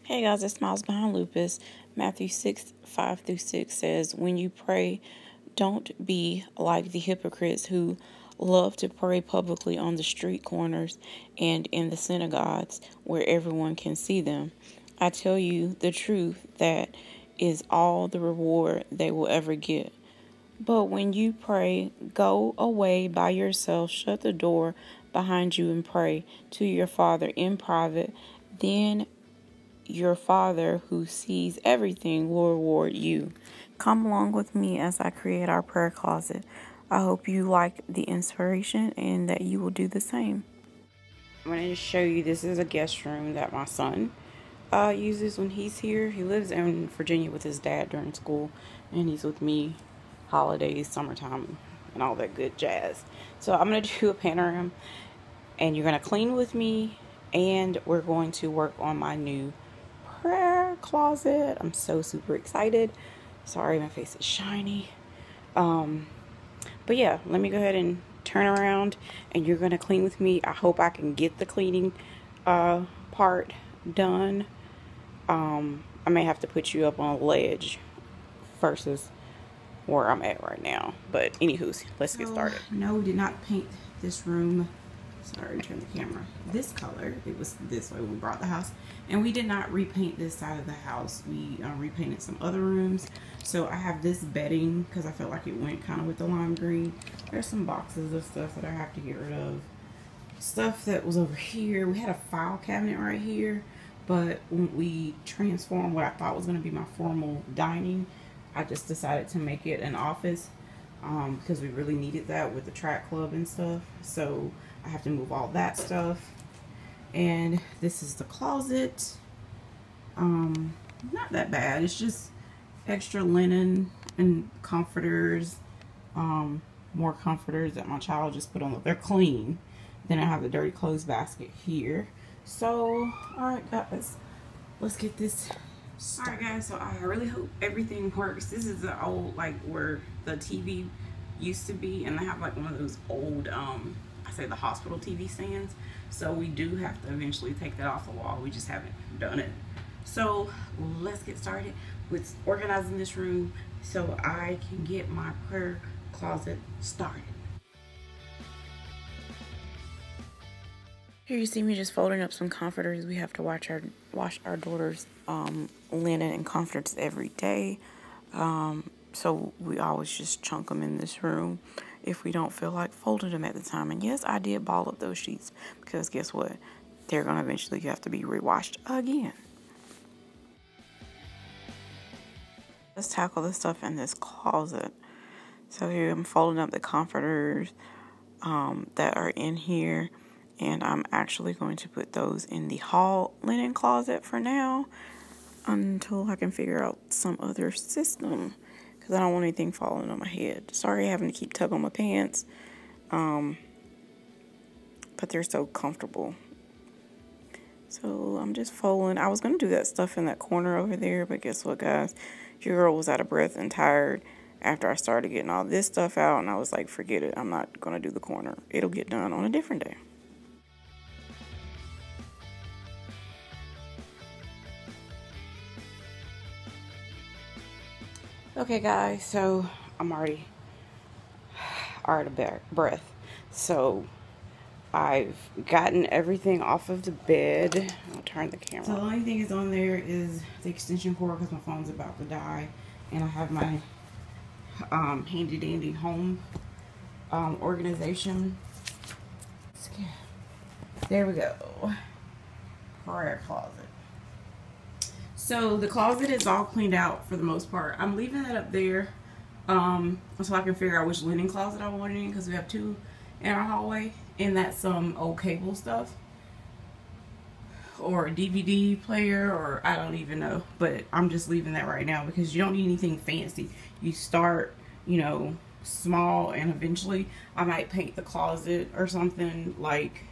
Hey guys, it's Smiles Behind Lupus. Matthew 6:5-6 says, when you pray, don't be like the hypocrites who love to pray publicly on the street corners and in the synagogues where everyone can see them. I tell you the truth, that is all the reward they will ever get. But when you pray, go away by yourself, shut the door behind you, and pray to your Father in private. Then your Father who sees everything will reward you. Come along with me as I create our prayer closet. I hope you like the inspiration and that you will do the same. I'm going to show you, this is a guest room that my son uses when he's here. He lives in Virginia with his dad during school, and he's with me holidays, summertime, and all that good jazz. So I'm going to do a panorama, and you're going to clean with me, and we're going to work on my new prayer closet. I'm so super excited. Sorry, my face is shiny. But yeah, let me go ahead and turn around, and you're gonna clean with me. I hope I can get the cleaning part done. I may have to put you up on a ledge versus where I'm at right now. But anywho, let's get started. No, we did not paint this room. Sorry, turn the camera. This color, it was this way when we brought the house. And we did not repaint this side of the house. We repainted some other rooms. So I have this bedding because I felt like it went kind of with the lime green. There's some boxes of stuff that I have to get rid of. Stuff that was over here. We had a file cabinet right here. But when we transformed what I thought was going to be my formal dining, I just decided to make it an office. Because we really needed that with the track club and stuff. So I have to move all that stuff. And this is the closet. Not that bad. It's just extra linen and comforters. More comforters that my child just put on. They're clean. Then I have the dirty clothes basket here. So, alright guys, let's get this started. Alright guys, so I really hope everything works. This is the old, like, where the TV used to be, and I have like one of those old I say the hospital TV stands, so we do have to eventually take that off the wall. We just haven't done it. So let's get started with organizing this room so I can get my prayer closet started. Here you see me just folding up some comforters. We have to wash our daughter's linen and comforters every day. So we always just chunk them in this room if we don't feel like folding them at the time. And yes, I did ball up those sheets because guess what? They're going to eventually have to be rewashed again. Let's tackle the stuff in this closet. So here I'm folding up the comforters that are in here. And I'm actually going to put those in the hall linen closet for now until I can figure out some other system. Because I don't want anything falling on my head. Sorry having to keep tugging on my pants. But they're so comfortable. So I'm just folding. I was going to do that stuff in that corner over there. But guess what, guys? Your girl was out of breath and tired after I started getting all this stuff out. And I was like, forget it. I'm not going to do the corner. It'll get done on a different day. Okay guys, so I'm already out of breath. So I've gotten everything off of the bed. I'll turn the camera. So the only thing that's on there is the extension cord because my phone's about to die. And I have my handy dandy home organization. There we go. Prayer closet. So the closet is all cleaned out for the most part. I'm leaving that up there so I can figure out which linen closet I want in because we have two in our hallway. And that's some old cable stuff or a DVD player or I don't even know. But I'm just leaving that right now because you don't need anything fancy. You start, you know, small and eventually I might paint the closet or something like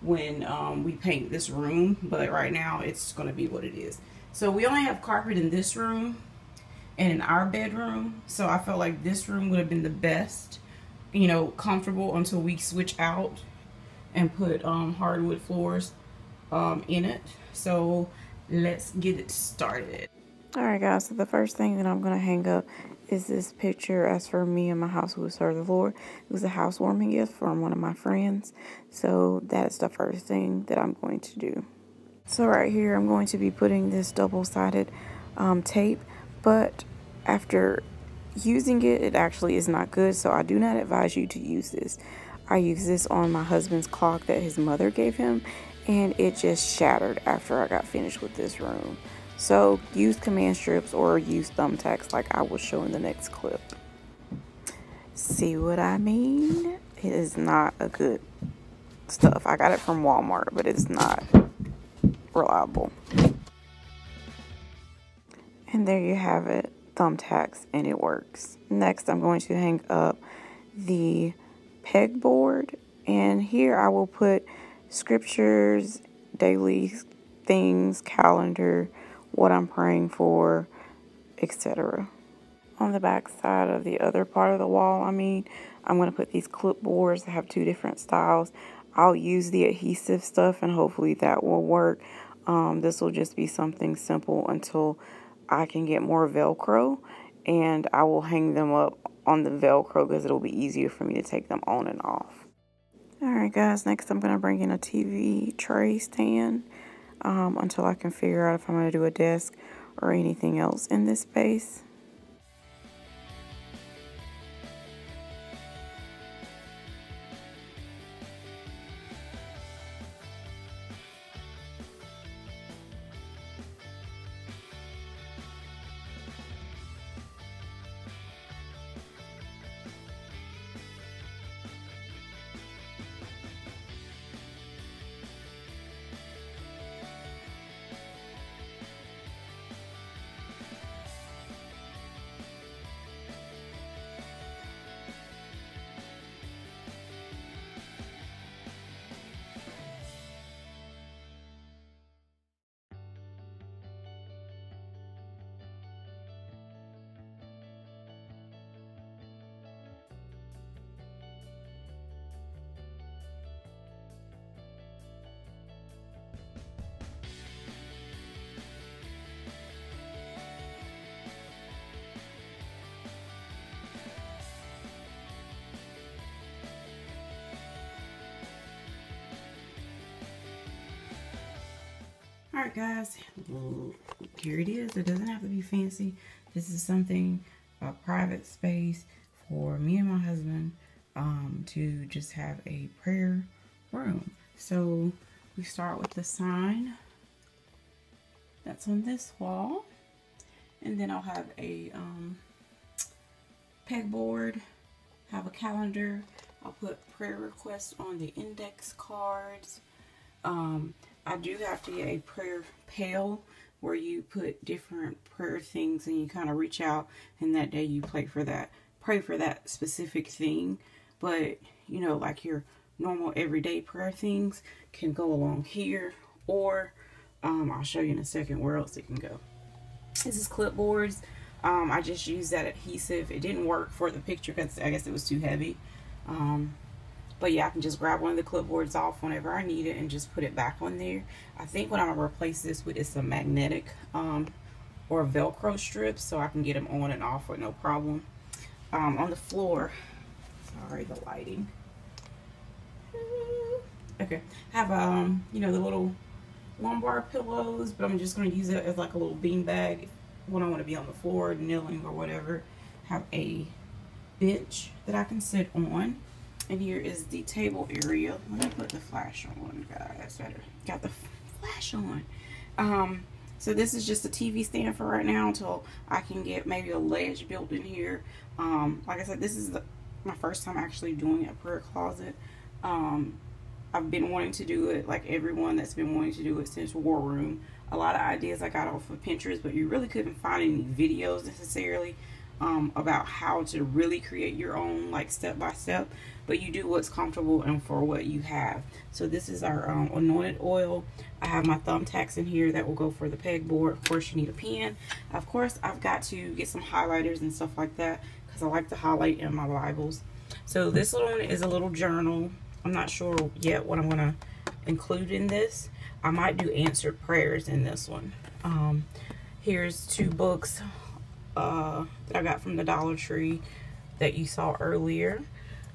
when we paint this room. But right now it's going to be what it is. So we only have carpet in this room and in our bedroom. So I felt like this room would have been the best, you know, comfortable until we switch out and put hardwood floors in it. So let's get it started. Alright guys, so the first thing that I'm going to hang up is this picture. As for me and my house who serve the Lord, it was a housewarming gift from one of my friends. So that's the first thing that I'm going to do. So right here, I'm going to be putting this double-sided tape, but after using it, it actually is not good, so I do not advise you to use this. I used this on my husband's clock that his mother gave him, and it just shattered after I got finished with this room. So use command strips or use thumbtacks like I will show in the next clip. See what I mean? It is not a good stuff. I got it from Walmart, but it's not reliable. And there you have it, thumbtacks, and it works. Next, I'm going to hang up the pegboard, and here I will put scriptures, daily things, calendar, what I'm praying for, etc. On the back side of the other part of the wall, I'm going to put these clipboards that have two different styles. I'll use the adhesive stuff and hopefully that will work. This will just be something simple until I can get more Velcro, and I will hang them up on the Velcro because it'll be easier for me to take them on and off. Alright guys, next I'm going to bring in a TV tray stand until I can figure out if I'm going to do a desk or anything else in this space. Alright guys, here it is. It doesn't have to be fancy. This is something, a private space for me and my husband to just have a prayer room. So we start with the sign that's on this wall, and then I'll have a pegboard, have a calendar. I'll put prayer requests on the index cards. I do have to get a prayer pail where you put different prayer things and you kind of reach out, and that day you pray for that specific thing. But you know, like your normal everyday prayer things can go along here, or I'll show you in a second where else it can go. This is clipboards. I just used that adhesive. It didn't work for the picture because I guess it was too heavy. But yeah, I can just grab one of the clipboards off whenever I need it and just put it back on there. I think what I'm going to replace this with is some magnetic or Velcro strips so I can get them on and off with no problem. On the floor, sorry, the lighting. Okay, I have you know, the little lumbar pillows, but I'm just going to use it as like a little bean bag when I want to be on the floor, kneeling or whatever. Have a bench that I can sit on. And here is the table area. Let me put the flash on, guys. Got the flash on. So this is just a TV stand for right now until I can get maybe a ledge built in here. Like I said, this is my first time actually doing a prayer closet. I've been wanting to do it, like everyone that's been wanting to do it since War Room. A lot of ideas I got off of Pinterest, but you really couldn't find any videos necessarily about how to really create your own, like step by step. But you do what's comfortable and for what you have. So this is our anointed oil. I have my thumbtacks in here that will go for the pegboard. Of course, you need a pen. Of course, I've got to get some highlighters and stuff like that because I like to highlight in my Bibles. So this little one is a little journal. I'm not sure yet what I'm going to include in this. I might do answered prayers in this one. Here's 2 books that I got from the Dollar Tree that you saw earlier.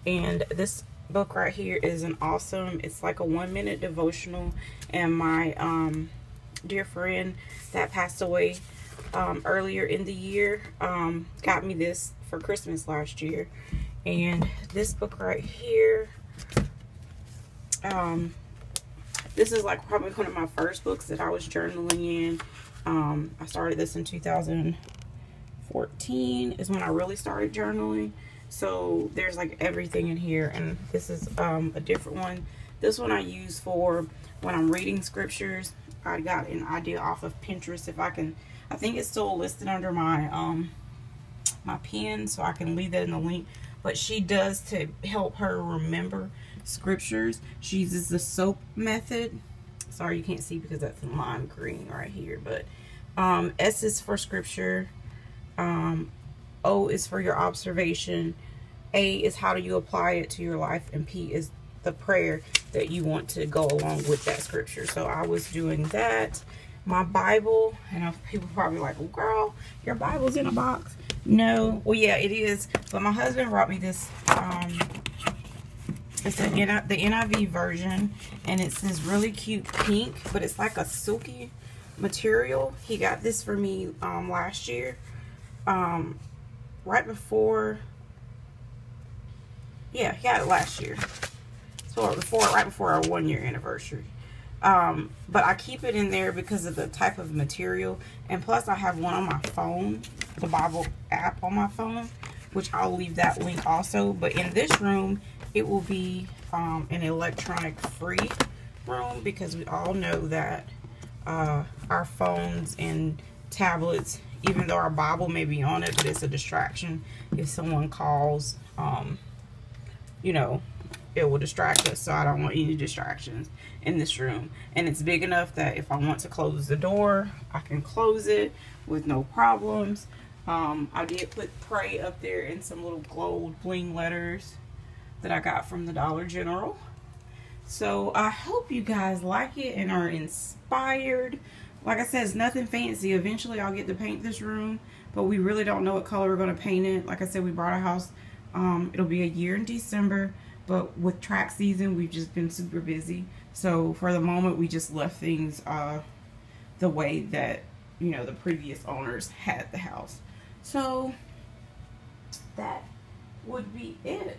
And this book right here is an awesome, it's like a 1-minute devotional. And my dear friend that passed away earlier in the year got me this for Christmas last year. And this book right here, this is like probably one of my first books that I was journaling in. I started this in 2014 is when I really started journaling. So there's like everything in here, and this is a different one. This one I use for when I'm reading scriptures. I got an idea off of Pinterest. If I can, I think it's still listed under my my pen, so I can leave that in the link. But she does, to help her remember scriptures, she uses the SOAP method. Sorry you can't see because that's in lime green right here. But S is for scripture, O is for your observation, A is how do you apply it to your life, and P is the prayer that you want to go along with that scripture. So I was doing that. My Bible, I know people probably like, well, girl, your Bible's in a box. No, well, yeah, it is. But my husband brought me this. It's the NIV version, and it's this really cute pink, but it's like a silky material. He got this for me last year, right before. Yeah, he got it last year. So right before our 1-year anniversary. But I keep it in there because of the type of material, and plus I have one on my phone, the Bible app on my phone, which I'll leave that link also. But in this room, it will be an electronic free room, because we all know that our phones and tablets, even though our Bible may be on it, but it's a distraction. If someone calls, you know, it will distract us. So I don't want any distractions in this room. And it's big enough that if I want to close the door, I can close it with no problems. I did put pray up there in some little gold bling letters that I got from the Dollar General. So I hope you guys like it and are inspired. Like I said, it's nothing fancy. Eventually I'll get to paint this room, but we really don't know what color we're going to paint it. Like I said, we bought a house. It'll be a year in December, but with track season, we've just been super busy. So for the moment, we just left things the way that, you know, the previous owners had the house. So that would be it.